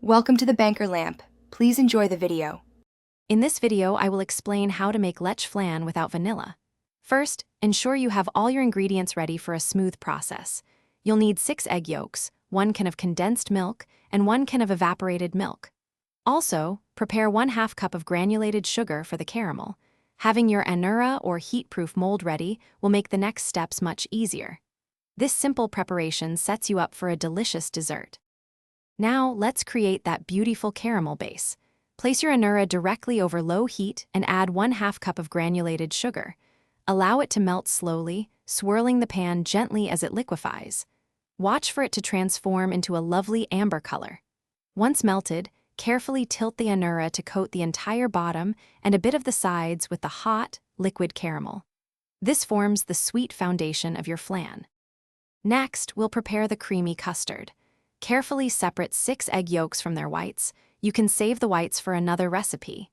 Welcome to the Banker Lamp. Please enjoy the video. In this video, I will explain how to make Leche Flan without vanilla. First, ensure you have all your ingredients ready for a smooth process. You'll need 6 egg yolks, 1 can of condensed milk, and 1 can of evaporated milk. Also, prepare 1/2 cup of granulated sugar for the caramel. Having your anura or heat-proof mold ready will make the next steps much easier. This simple preparation sets you up for a delicious dessert. Now, let's create that beautiful caramel base. Place your anura directly over low heat and add 1/2 cup of granulated sugar. Allow it to melt slowly, swirling the pan gently as it liquefies. Watch for it to transform into a lovely amber color. Once melted, carefully tilt the anura to coat the entire bottom and a bit of the sides with the hot, liquid caramel. This forms the sweet foundation of your flan. Next, we'll prepare the creamy custard. Carefully separate 6 egg yolks from their whites. You can save the whites for another recipe.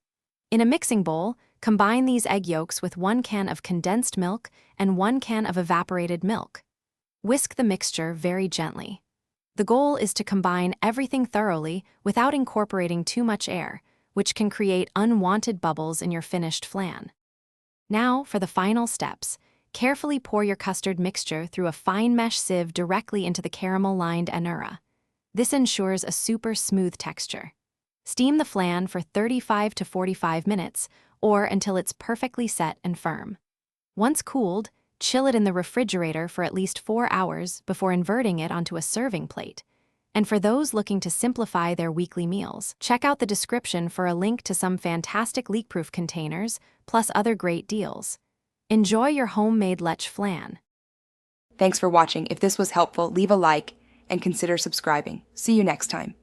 In a mixing bowl, combine these egg yolks with 1 can of condensed milk and 1 can of evaporated milk. Whisk the mixture very gently. The goal is to combine everything thoroughly without incorporating too much air, which can create unwanted bubbles in your finished flan. Now, for the final steps. Carefully pour your custard mixture through a fine mesh sieve directly into the caramel-lined anura. This ensures a super smooth texture. Steam the flan for 35 to 45 minutes, or until it's perfectly set and firm. Once cooled, chill it in the refrigerator for at least 4 hours before inverting it onto a serving plate. And for those looking to simplify their weekly meals, check out the description for a link to some fantastic leak-proof containers, plus other great deals. Enjoy your homemade Leche Flan. Thanks for watching. If this was helpful, leave a like and consider subscribing. See you next time.